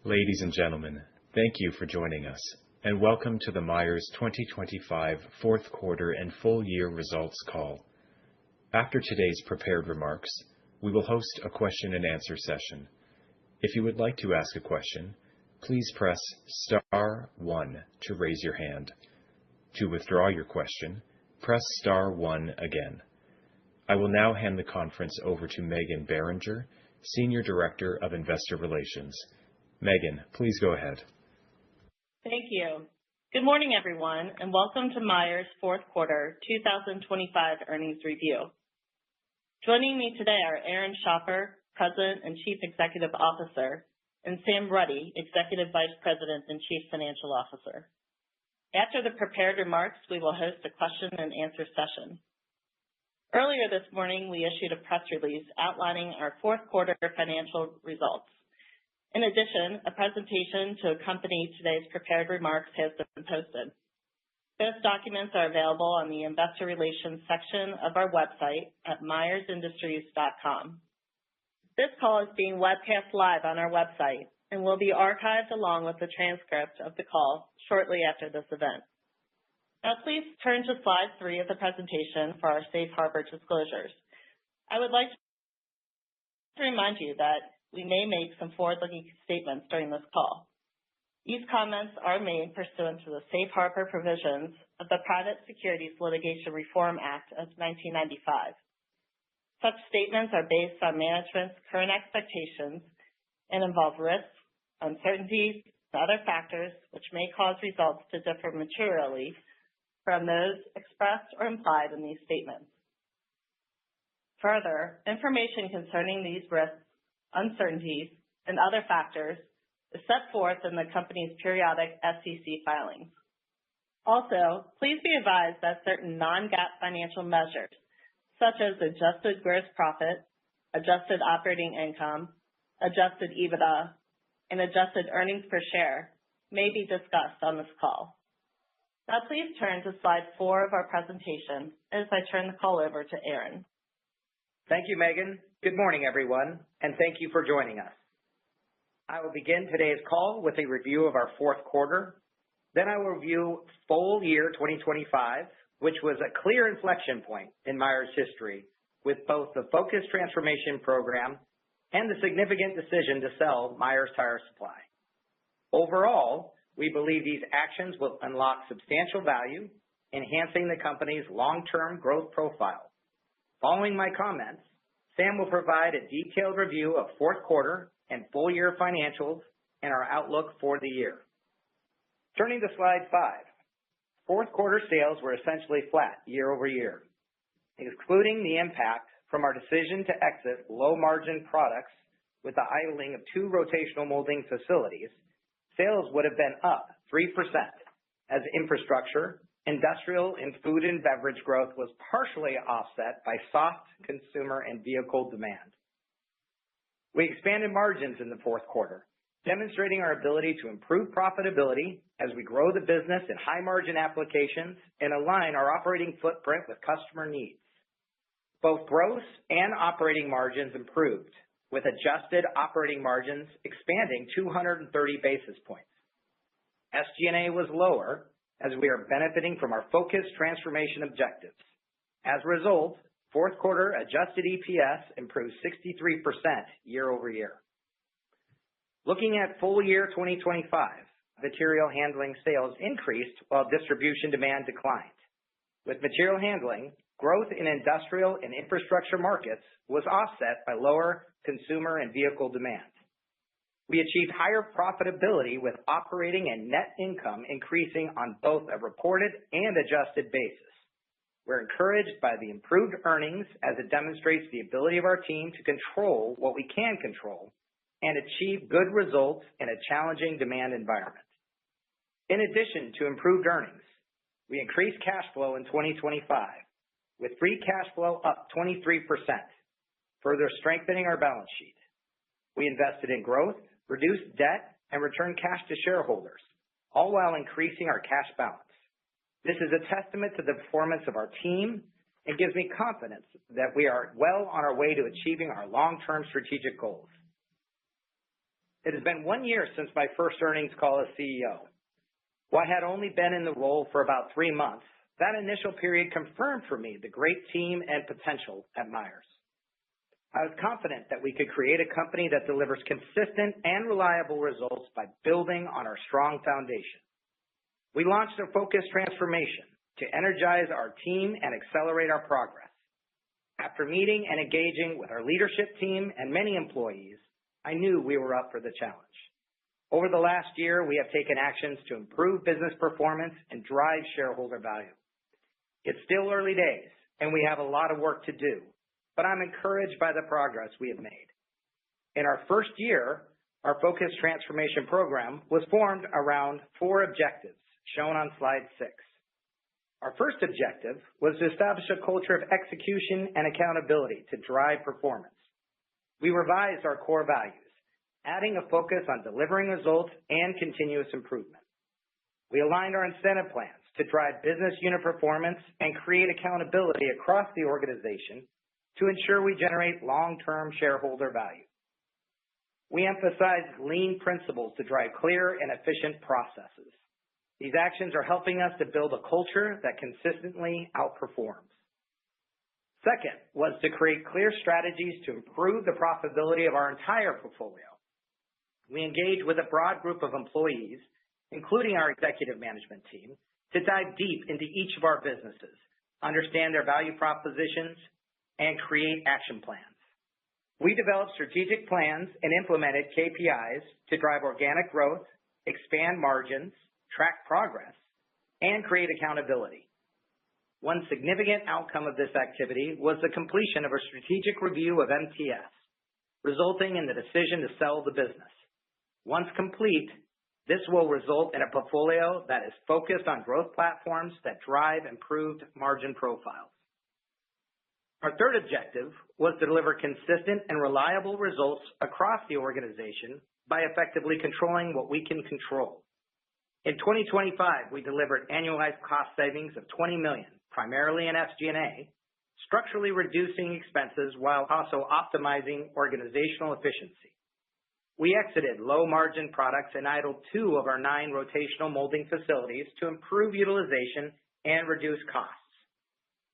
Ladies and gentlemen, thank you for joining us, and welcome to the Myers 2025 fourth quarter and full year results call. After today's prepared remarks, we will host a question and answer session. If you would like to ask a question, please press star 1 to raise your hand. To withdraw your question, press star 1 again. I will now hand the conference over to Megan Beringer, Senior Director of Investor Relations. Megan, please go ahead. Thank you. Good morning, everyone, and welcome to Myers' fourth quarter 2025 earnings review. Joining me today are Aaron Schapper, President and Chief Executive Officer, and Sam Ruddy, Executive Vice President and Chief Financial Officer. After the prepared remarks, we will host a question and answer session. Earlier this morning, we issued a press release outlining our fourth quarter financial results. In addition, a presentation to accompany today's prepared remarks has been posted. Those documents are available on the Investor Relations section of our website at myersindustries.com. This call is being webcast live on our website and will be archived along with the transcript of the call shortly after this event. Now, please turn to slide 3 of the presentation for our safe harbor disclosures. I would like to remind you that we may make some forward-looking statements during this call. These comments are made pursuant to the safe harbor provisions of the Private Securities Litigation Reform Act of 1995. Such statements are based on management's current expectations and involve risks, uncertainties, and other factors which may cause results to differ materially from those expressed or implied in these statements. Further, information concerning these risks, uncertainties, and other factors is set forth in the company's periodic SEC filings. Also, please be advised that certain non-GAAP financial measures, such as adjusted gross profit, adjusted operating income, adjusted EBITDA, and adjusted earnings per share, may be discussed on this call. Now, please turn to slide 4 of our presentation as I turn the call over to Aaron. Thank you, Megan. Good morning, everyone, and thank you for joining us. I will begin today's call with a review of our fourth quarter. Then I will review full year 2025, which was a clear inflection point in Myers' history, with both the Focused Transformation Program and the significant decision to sell Myers Tire Supply. Overall, we believe these actions will unlock substantial value, enhancing the company's long-term growth profile. Following my comments, Sam will provide a detailed review of fourth quarter and full year financials and our outlook for the year. Turning to slide 5, fourth quarter sales were essentially flat year over year. Excluding the impact from our decision to exit low-margin products with the idling of 2 rotational molding facilities, sales would have been up 3% as infrastructure, industrial, and food and beverage growth was partially offset by soft consumer and vehicle demand. We expanded margins in the fourth quarter, demonstrating our ability to improve profitability as we grow the business in high-margin applications and align our operating footprint with customer needs. Both gross and operating margins improved, with adjusted operating margins expanding 230 basis points. SG&A was lower as we are benefiting from our focused transformation objectives. As a result, fourth quarter adjusted EPS improved 63% year over year. Looking at full year 2025, material handling sales increased while distribution demand declined. With material handling, growth in industrial and infrastructure markets was offset by lower consumer and vehicle demand. We achieved higher profitability with operating and net income increasing on both a reported and adjusted basis. We're encouraged by the improved earnings as it demonstrates the ability of our team to control what we can control and achieve good results in a challenging demand environment. In addition to improved earnings, we increased cash flow in 2025, with free cash flow up 23%, further strengthening our balance sheet. We invested in growth, reduced debt, and returned cash to shareholders, all while increasing our cash balance. This is a testament to the performance of our team and gives me confidence that we are well on our way to achieving our long-term strategic goals. It has been 1 year since my first earnings call as CEO. While I had only been in the role for about 3 months, that initial period confirmed for me the great team and potential at Myers. I was confident that we could create a company that delivers consistent and reliable results by building on our strong foundation. We launched a focused transformation to energize our team and accelerate our progress. After meeting and engaging with our leadership team and many employees, I knew we were up for the challenge. Over the last year, we have taken actions to improve business performance and drive shareholder value. It's still early days, and we have a lot of work to do, but I'm encouraged by the progress we have made. In our first year, our focused transformation program was formed around 4 objectives, shown on slide 6. Our first objective was to establish a culture of execution and accountability to drive performance. We revised our core values, adding a focus on delivering results and continuous improvement. We aligned our incentive plans to drive business unit performance and create accountability across the organization to ensure we generate long-term shareholder value. We emphasized lean principles to drive clear and efficient processes. These actions are helping us to build a culture that consistently outperforms. Second was to create clear strategies to improve the profitability of our entire portfolio. We engaged with a broad group of employees, including our executive management team, to dive deep into each of our businesses, understand their value propositions, and create action plans. We developed strategic plans and implemented KPIs to drive organic growth, expand margins, track progress, and create accountability. One significant outcome of this activity was the completion of a strategic review of MTS, resulting in the decision to sell the business. Once complete, this will result in a portfolio that is focused on growth platforms that drive improved margin profiles. Our third objective was to deliver consistent and reliable results across the organization by effectively controlling what we can control. In 2025, we delivered annualized cost savings of $20 million, primarily in SG&A, structurally reducing expenses while also optimizing organizational efficiency. We exited low-margin products and idled 2 of our 9 rotational molding facilities to improve utilization and reduce costs.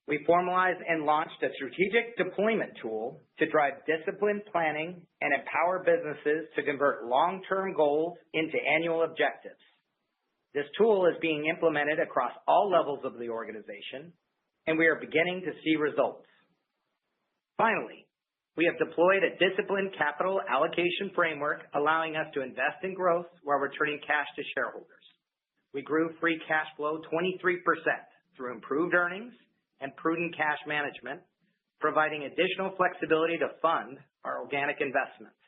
We formalized and launched a strategic deployment tool to drive disciplined planning and empower businesses to convert long-term goals into annual objectives. This tool is being implemented across all levels of the organization, and we are beginning to see results. Finally, we have deployed a disciplined capital allocation framework, allowing us to invest in growth while returning cash to shareholders. We grew free cash flow 23% through improved earnings and prudent cash management, providing additional flexibility to fund our organic investments.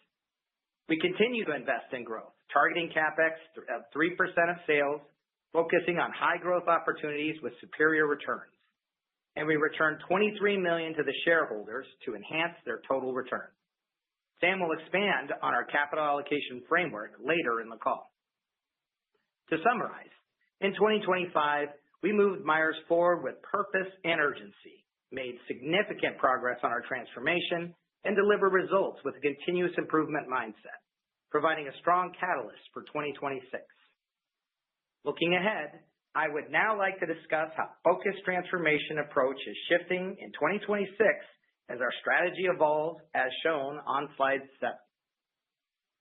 We continue to invest in growth, targeting CapEx of 3% of sales, focusing on high-growth opportunities with superior returns. And we returned $23 million to the shareholders to enhance their total return. Sam will expand on our capital allocation framework later in the call. To summarize, in 2025, we moved Myers forward with purpose and urgency, made significant progress on our transformation, and delivered results with a continuous improvement mindset, providing a strong catalyst for 2026. Looking ahead, I would now like to discuss how focused transformation approach is shifting in 2026 as our strategy evolves, as shown on slide 7.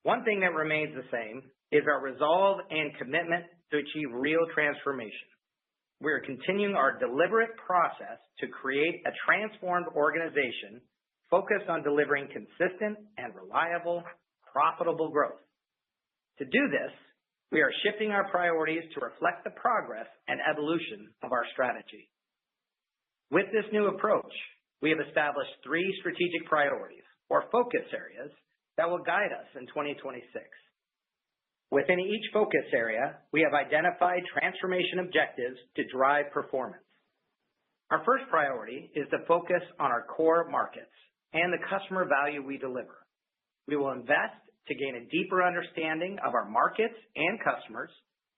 One thing that remains the same is our resolve and commitment to achieve real transformation. We are continuing our deliberate process to create a transformed organization focused on delivering consistent and reliable, profitable growth. To do this, we are shifting our priorities to reflect the progress and evolution of our strategy. With this new approach, we have established 3 strategic priorities or focus areas that will guide us in 2026. Within each focus area, we have identified transformation objectives to drive performance. Our first priority is to focus on our core markets and the customer value we deliver. We will invest to gain a deeper understanding of our markets and customers,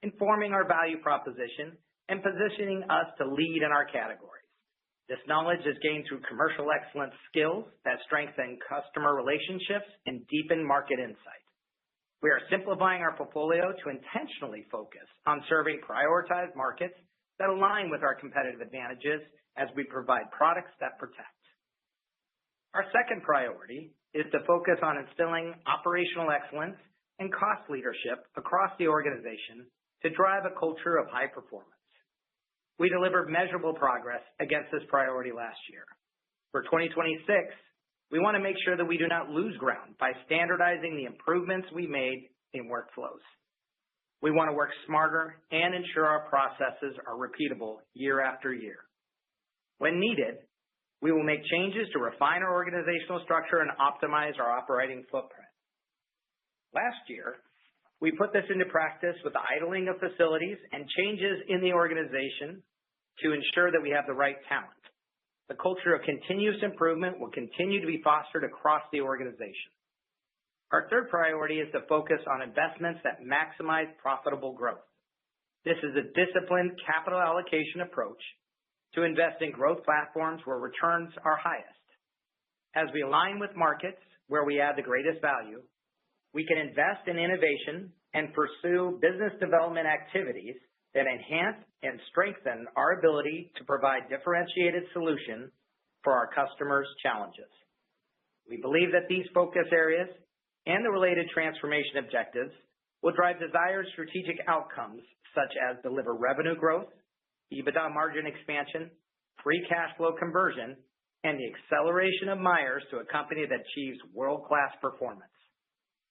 informing our value proposition and positioning us to lead in our categories. This knowledge is gained through commercial excellence skills that strengthen customer relationships and deepen market insight. We are simplifying our portfolio to intentionally focus on serving prioritized markets that align with our competitive advantages as we provide products that protect. Our second priority is to focus on instilling operational excellence and cost leadership across the organization to drive a culture of high performance. We delivered measurable progress against this priority last year. For 2026, we want to make sure that we do not lose ground by standardizing the improvements we made in workflows. We want to work smarter and ensure our processes are repeatable year after year. When needed, we will make changes to refine our organizational structure and optimize our operating footprint. Last year, we put this into practice with the idling of facilities and changes in the organization to ensure that we have the right talent. The culture of continuous improvement will continue to be fostered across the organization. Our third priority is to focus on investments that maximize profitable growth. This is a disciplined capital allocation approach to invest in growth platforms where returns are highest. As we align with markets where we add the greatest value, we can invest in innovation and pursue business development activities that enhance and strengthen our ability to provide differentiated solutions for our customers' challenges. We believe that these focus areas and the related transformation objectives will drive desired strategic outcomes such as deliver revenue growth, EBITDA margin expansion, free cash flow conversion, and the acceleration of Myers to a company that achieves world-class performance.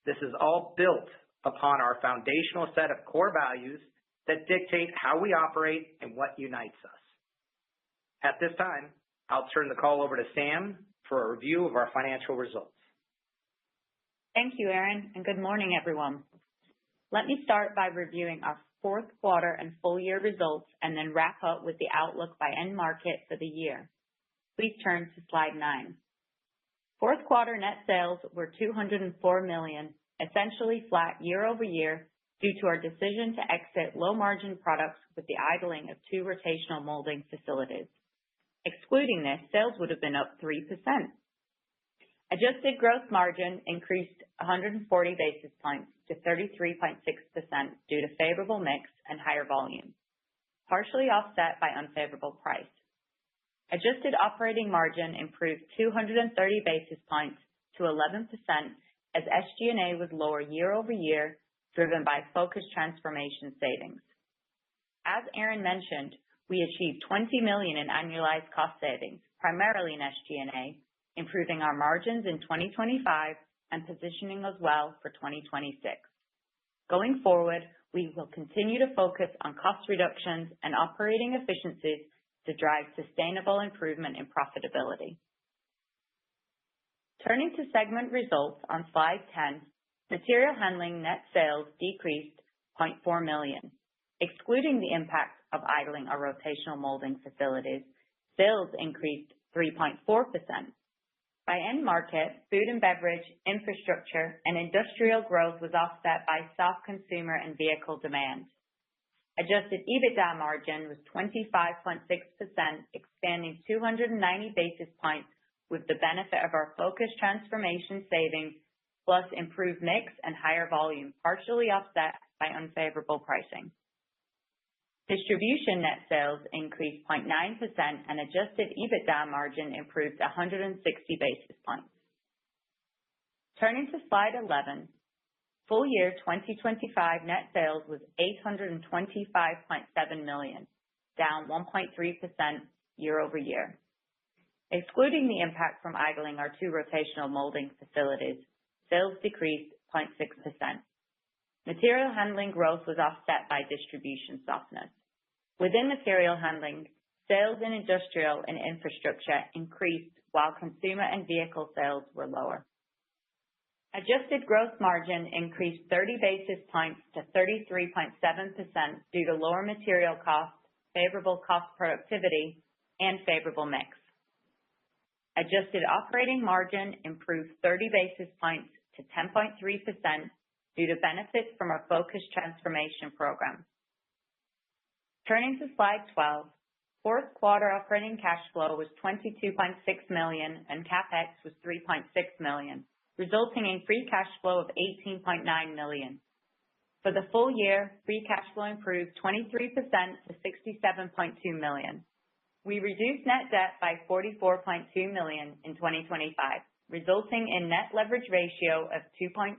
This is all built upon our foundational set of core values that dictate how we operate and what unites us. At this time, I'll turn the call over to Sam for a review of our financial results. Thank you, Aaron, and good morning, everyone. Let me start by reviewing our fourth quarter and full year results and then wrap up with the outlook by end market for the year. Please turn to slide 9. Fourth quarter net sales were $204 million, essentially flat year over year due to our decision to exit low-margin products with the idling of 2 rotational molding facilities. Excluding this, sales would have been up 3%. Adjusted gross margin increased 140 basis points to 33.6% due to favorable mix and higher volume, partially offset by unfavorable price. Adjusted operating margin improved 230 basis points to 11% as SG&A was lower year over year, driven by focused transformation savings. As Aaron mentioned, we achieved $20 million in annualized cost savings, primarily in SG&A, improving our margins in 2025 and positioning us well for 2026. Going forward, we will continue to focus on cost reductions and operating efficiencies to drive sustainable improvement in profitability. Turning to segment results on slide 10, material handling net sales decreased $0.4 million. Excluding the impact of idling our rotational molding facilities, sales increased 3.4%. By end market, food and beverage, infrastructure, and industrial growth was offset by soft consumer and vehicle demand. Adjusted EBITDA margin was 25.6%, expanding 290 basis points with the benefit of our focused transformation savings, plus improved mix and higher volume, partially offset by unfavorable pricing. Distribution net sales increased 0.9% and adjusted EBITDA margin improved 160 basis points. Turning to slide 11, full year 2025 net sales was $825.7 million, down 1.3% year over year. Excluding the impact from idling our 2 rotational molding facilities, sales decreased 0.6%. Material handling growth was offset by distribution softness. Within material handling, sales in industrial and infrastructure increased while consumer and vehicle sales were lower. Adjusted gross margin increased 30 basis points to 33.7% due to lower material costs, favorable cost productivity, and favorable mix. Adjusted operating margin improved 30 basis points to 10.3% due to benefits from our focused transformation program. Turning to slide 12, fourth quarter operating cash flow was $22.6 million and CapEx was $3.6 million, resulting in free cash flow of $18.9 million. For the full year, free cash flow improved 23% to $67.2 million. We reduced net debt by $44.2 million in 2025, resulting in net leverage ratio of 2.4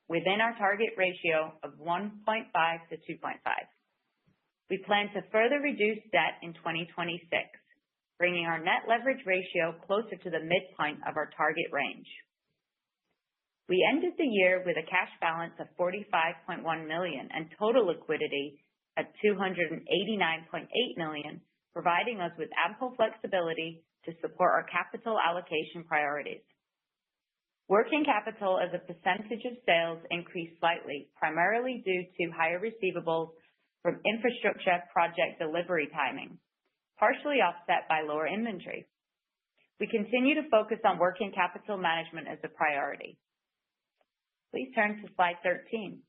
within our target ratio of 1.5 to 2.5. We plan to further reduce debt in 2026, bringing our net leverage ratio closer to the midpoint of our target range. We ended the year with a cash balance of $45.1 million and total liquidity at $289.8 million, providing us with ample flexibility to support our capital allocation priorities. Working capital as a percentage of sales increased slightly, primarily due to higher receivables from infrastructure project delivery timing, partially offset by lower inventory. We continue to focus on working capital management as a priority. Please turn to slide 13.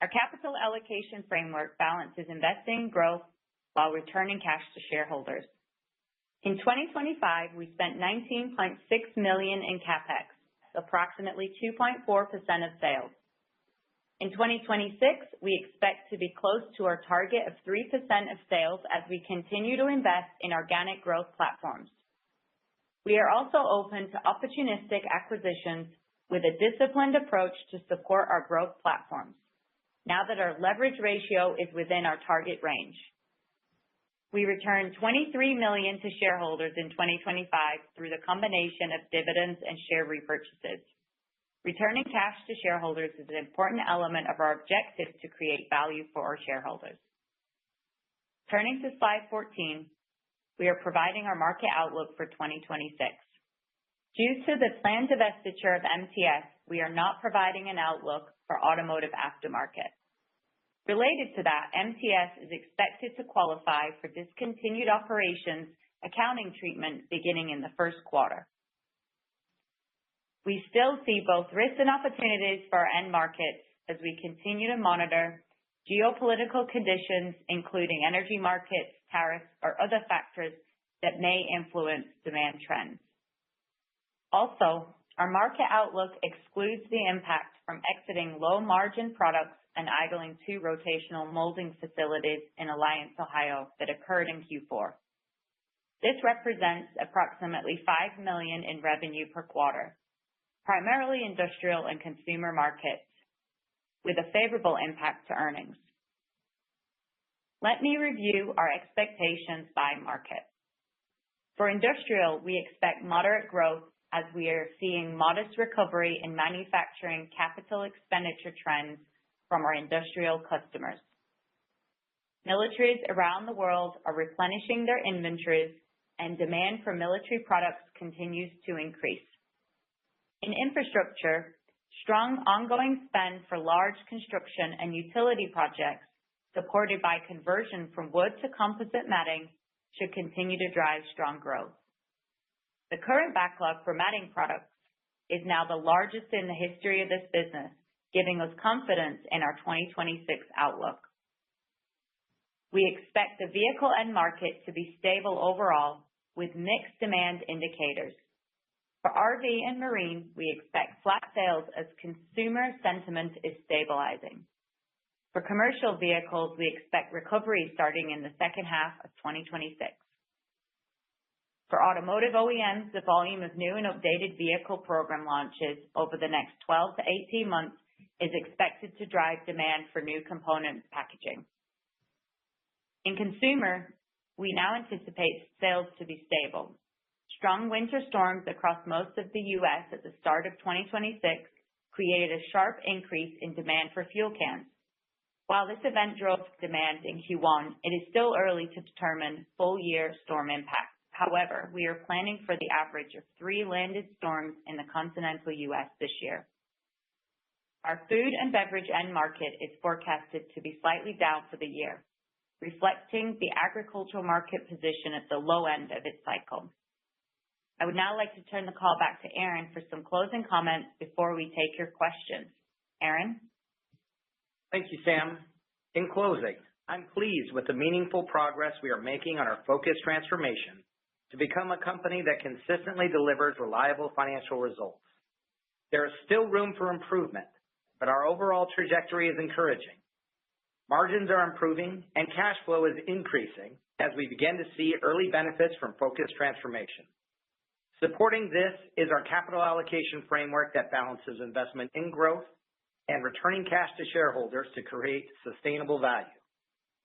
Our capital allocation framework balances investing in growth while returning cash to shareholders. In 2025, we spent $19.6 million in CapEx, approximately 2.4% of sales. In 2026, we expect to be close to our target of 3% of sales as we continue to invest in organic growth platforms. We are also open to opportunistic acquisitions with a disciplined approach to support our growth platforms, now that our leverage ratio is within our target range. We returned $23 million to shareholders in 2025 through the combination of dividends and share repurchases. Returning cash to shareholders is an important element of our objective to create value for our shareholders. Turning to slide 14, we are providing our market outlook for 2026. Due to the planned divestiture of MTS, we are not providing an outlook for automotive aftermarket. Related to that, MTS is expected to qualify for discontinued operations accounting treatment beginning in the first quarter. We still see both risks and opportunities for our end markets as we continue to monitor geopolitical conditions, including energy markets, tariffs, or other factors that may influence demand trends. Also, our market outlook excludes the impact from exiting low-margin products and idling 2 rotational molding facilities in Alliance, Ohio, that occurred in Q4. This represents approximately $5 million in revenue per quarter, primarily industrial and consumer markets, with a favorable impact to earnings. Let me review our expectations by market. For industrial, we expect moderate growth as we are seeing modest recovery in manufacturing capital expenditure trends from our industrial customers. Militaries around the world are replenishing their inventories, and demand for military products continues to increase. In infrastructure, strong ongoing spend for large construction and utility projects, supported by conversion from wood to composite matting, should continue to drive strong growth. The current backlog for matting products is now the largest in the history of this business, giving us confidence in our 2026 outlook. We expect the vehicle end market to be stable overall, with mixed demand indicators. For RV and marine, we expect flat sales as consumer sentiment is stabilizing. For commercial vehicles, we expect recovery starting in the second half of 2026. For automotive OEMs, the volume of new and updated vehicle program launches over the next 12 to 18 months is expected to drive demand for new component packaging. In consumer, we now anticipate sales to be stable. Strong winter storms across most of the U.S. at the start of 2026 created a sharp increase in demand for fuel cans. While this event drove demand in Q1, it is still early to determine full-year storm impact. However, we are planning for the average of 3 landed storms in the continental U.S. this year. Our food and beverage end market is forecasted to be slightly down for the year, reflecting the agricultural market position at the low end of its cycle. I would now like to turn the call back to Aaron for some closing comments before we take your questions. Aaron? Thank you, Sam. In closing, I'm pleased with the meaningful progress we are making on our focused transformation to become a company that consistently delivers reliable financial results. There is still room for improvement, but our overall trajectory is encouraging. Margins are improving and cash flow is increasing as we begin to see early benefits from focused transformation. Supporting this is our capital allocation framework that balances investment in growth and returning cash to shareholders to create sustainable value.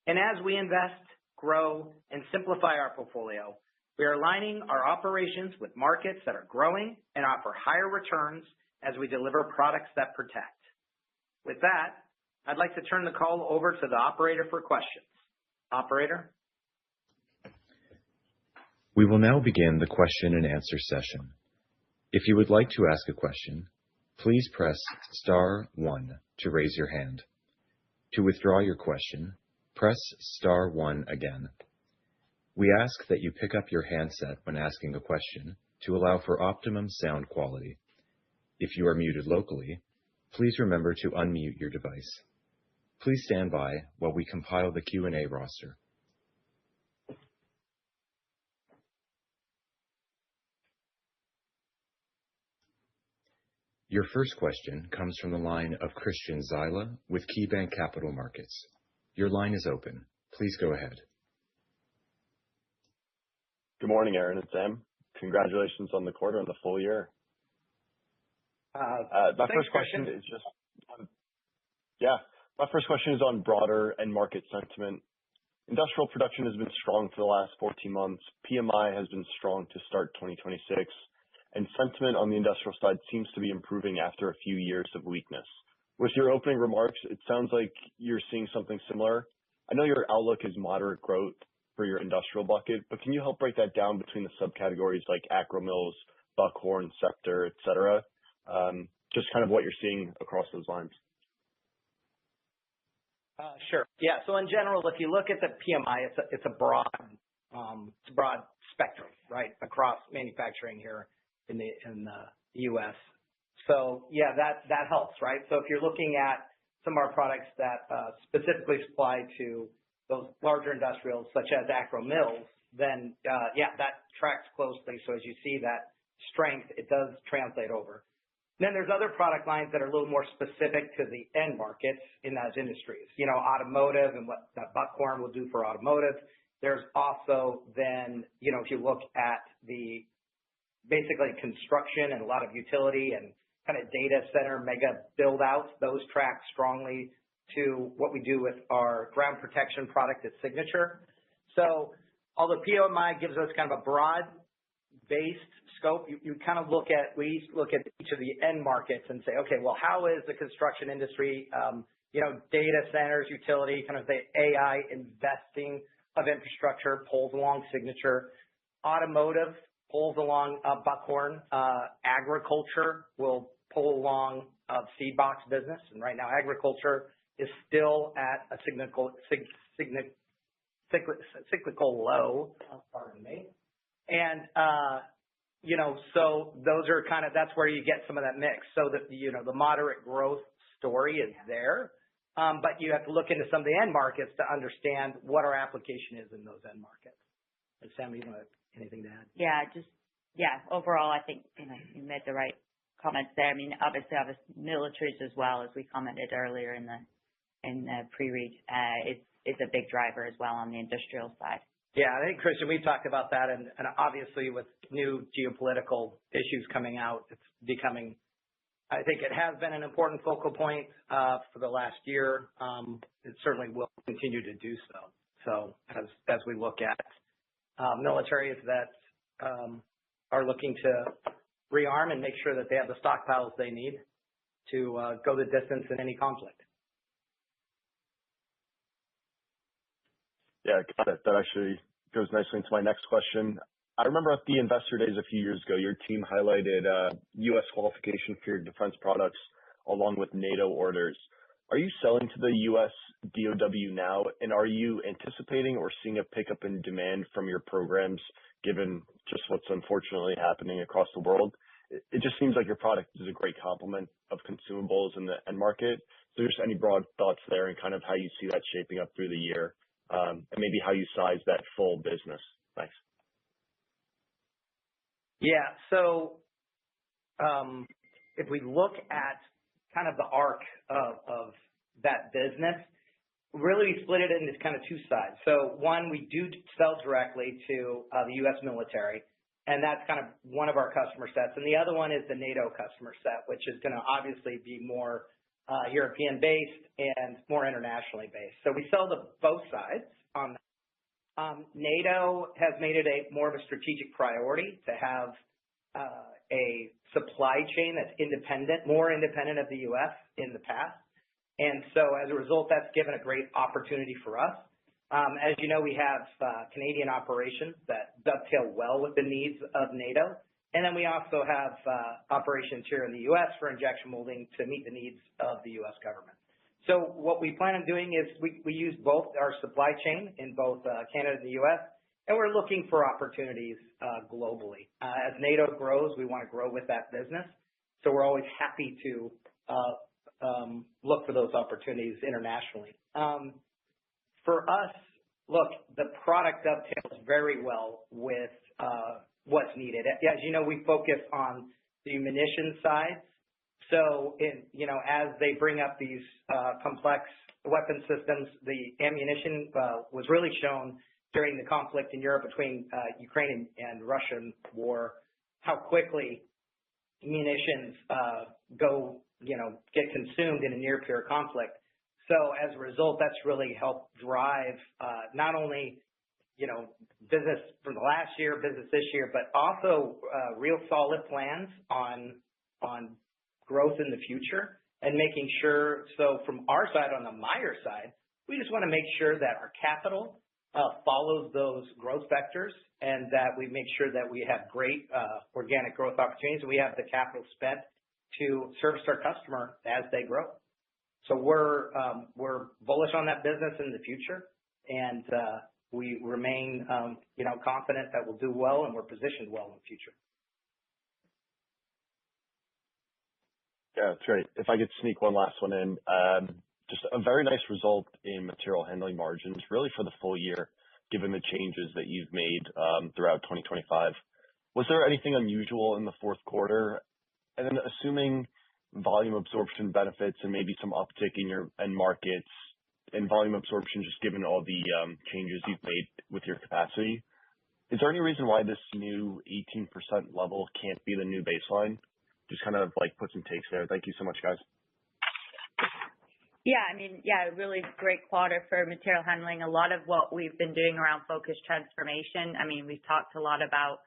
And as we invest, grow, and simplify our portfolio, we are aligning our operations with markets that are growing and offer higher returns as we deliver products that protect. With that, I'd like to turn the call over to the operator for questions. Operator? We will now begin the question and answer session. If you would like to ask a question, please press star 1 to raise your hand. To withdraw your question, press star 1 again. We ask that you pick up your handset when asking a question to allow for optimum sound quality. If you are muted locally, please remember to unmute your device. Please stand by while we compile the Q&A roster. Your first question comes from the line of Christian Zyla with KeyBanc Capital Markets. Your line is open. Please go ahead. Good morning, Aaron and Sam. Congratulations on the quarter and the full year. My first question is on broader end market sentiment. Industrial production has been strong for the last 14 months. PMI has been strong to start 2026, and sentiment on the industrial side seems to be improving after a few years of weakness. With your opening remarks, it sounds like you're seeing something similar. I know your outlook is moderate growth for your industrial bucket, but can you help break that down between the subcategories like acromills, buckhorn, sector, et cetera? Just kind of what you're seeing across those lines. Sure. Yeah. So in general, if you look at the PMI, it's a broad spectrum, right, across manufacturing here in the U.S. So yeah, that helps, right? So if you're looking at some of our products that specifically supply to those larger industrials, such as acromills, then that tracks closely. So as you see that strength, it does translate over. Then there's other product lines that are a little more specific to the end markets in those industries. You know, automotive and what that buckhorn will do for automotive. There's also then, you know, if you look at the basically construction and a lot of utility and kind of data center mega build outs, those track strongly to what we do with our ground protection product at Signature. So although PMI gives us kind of a broad based scope, you kind of look at each of the end markets and say, okay, well, how is the construction industry, data centers, utility, kind of the AI investing of infrastructure pulls along Signature. Automotive pulls along buckhorn. Agriculture will pull along seed box business. And right now, agriculture is still at a cyclical low. Pardon me. And, so those are kind of, that's where you get some of that mix. So that, the moderate growth story is there. But you have to look into some of the end markets to understand what our application is in those end markets. And Sam, you want anything to add? Overall, I think, you made the right comments there. I mean, obviously, militaries as well, as we commented earlier in the pre-read, is a big driver as well on the industrial side. Yeah, I think, Christian, we've talked about that, and obviously with new geopolitical issues coming out, it's becoming, I think it has been an important focal point for the last year. It certainly will continue to do so. So as we look at militaries that are looking to rearm and make sure that they have the stockpiles they need to go the distance in any conflict. Yeah, got it. That actually goes nicely into my next question. I remember at the investor days a few years ago, your team highlighted U.S. qualification for your defense products along with NATO orders. Are you selling to the U.S. DOW now, and are you anticipating or seeing a pickup in demand from your programs, given just what's unfortunately happening across the world? It just seems like your product is a great complement of consumables in the end market. So just any broad thoughts there and kind of how you see that shaping up through the year, and maybe how you size that full business. Thanks. Yeah. So if we look at kind of the arc of that business, really we split it into kind of two sides. So one, we do sell directly to the U.S. military, and that's kind of one of our customer sets. And the other one is the NATO customer set, which is going to obviously be more European-based and more internationally based. So we sell to both sides on that. NATO has made it more of a strategic priority to have a supply chain that's independent, more independent of the U.S. in the past. And so as a result, that's given a great opportunity for us. As you know, we have Canadian operations that dovetail well with the needs of NATO. And then we also have operations here in the U.S. for injection molding to meet the needs of the U.S. government. So what we plan on doing is we use both our supply chain in both Canada and the U.S., and we're looking for opportunities globally. As NATO grows, we want to grow with that business. So we're always happy to look for those opportunities internationally. For us, look, the product dovetails very well with what's needed. As you know, we focus on the munition side. So, as they bring up these complex weapon systems, the ammunition was really shown during the conflict in Europe between Ukraine and Russian war, how quickly munitions get consumed in a near-peer conflict. So as a result, that's really helped drive not only business from the last year, business this year, but also real solid plans on growth in the future and making sure. So from our side, on the Myers side, we just want to make sure that our capital follows those growth vectors and that we make sure that we have great organic growth opportunities and we have the capital spent to service our customer as they grow. So we're bullish on that business in the future, and we remain confident that we'll do well and we're positioned well in the future. Yeah, that's great. If I could sneak one last one in, just a very nice result in material handling margins, really for the full year, given the changes that you've made throughout 2025. Was there anything unusual in the fourth quarter? And then assuming volume absorption benefits and maybe some uptick in your end markets and volume absorption, just given all the changes you've made with your capacity, is there any reason why this new 18% level can't be the new baseline? Just kind of like put some takes there. Thank you so much, guys. Yeah, really great quarter for material handling. A lot of what we've been doing around focus transformation. We've talked a lot about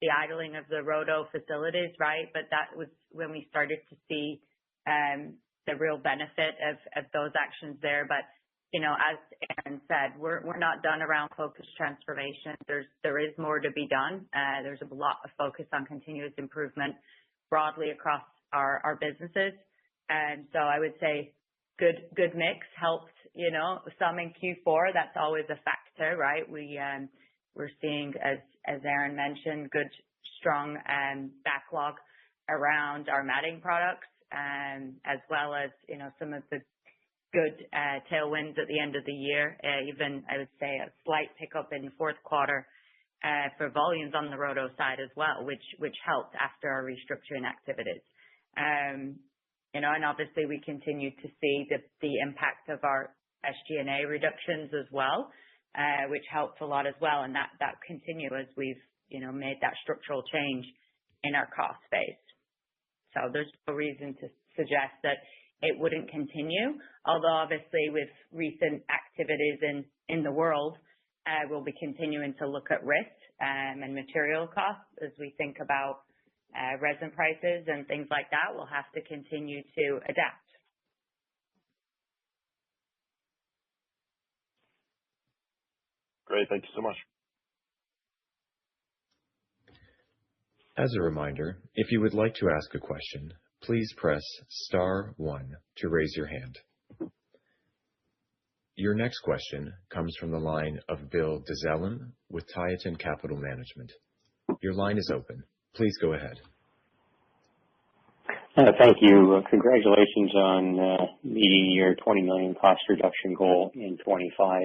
the idling of the roto facilities, right? But that was when we started to see the real benefit of those actions there. But, as Aaron said, we're not done around focus transformation. There is more to be done. There's a lot of focus on continuous improvement broadly across our businesses. And so I would say good mix helped, some in Q4. That's always a factor, right? We're seeing, as Aaron mentioned, good, strong backlog around our matting products, as well as, some of the good tailwinds at the end of the year. Even, I would say, a slight pickup in the fourth quarter for volumes on the roto side as well, which helped after our restructuring activities. And obviously we continue to see the impact of our SG&A reductions as well, which helped a lot as well. And that continue as we've, made that structural change in our cost base. So there's no reason to suggest that it wouldn't continue. Although obviously with recent activities in the world, we'll be continuing to look at risk and material costs as we think about resin prices and things like that. We'll have to continue to adapt. Great. Thank you so much. As a reminder, if you would like to ask a question, please press star 1 to raise your hand. Your next question comes from the line of Bill Dezellem with Tieton Capital Management. Your line is open. Please go ahead. Thank you. Congratulations on meeting your $20 million cost reduction goal in 25.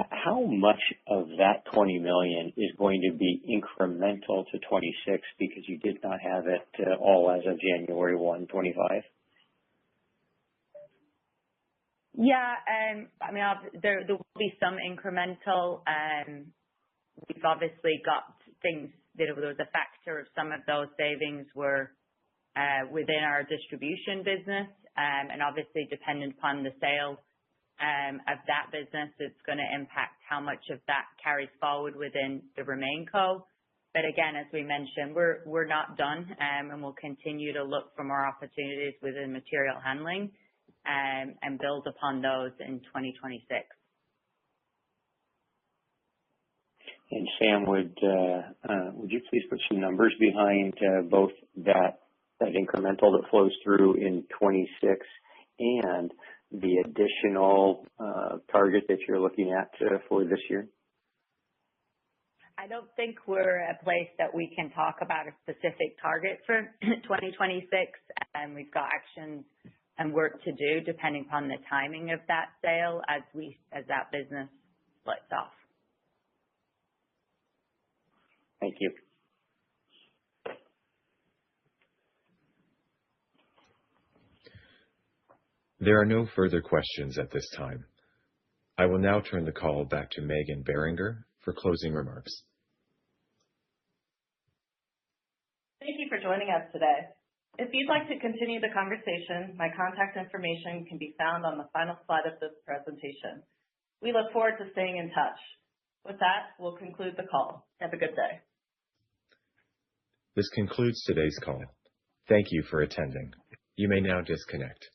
How much of that $20 million is going to be incremental to 26 because you did not have it all as of January 1, 25? Yeah, I mean, there will be some incremental. We've obviously got things that there was a factor of some of those savings were within our distribution business, and obviously dependent upon the sale of that business, it's going to impact how much of that carries forward within the RemainCo. But again, as we mentioned, we're not done, and we'll continue to look for more opportunities within material handling and build upon those in 2026. And Sam, would you please put some numbers behind both that incremental that flows through in 26 and the additional target that you're looking at for this year? I don't think we're at a place that we can talk about a specific target for 2026. We've got actions and work to do depending upon the timing of that sale as that business splits off. Thank you. There are no further questions at this time. I will now turn the call back to Megan Beringer for closing remarks. Thank you for joining us today. If you'd like to continue the conversation, my contact information can be found on the final slide of this presentation. We look forward to staying in touch. With that, we'll conclude the call. Have a good day. This concludes today's call. Thank you for attending. You may now disconnect.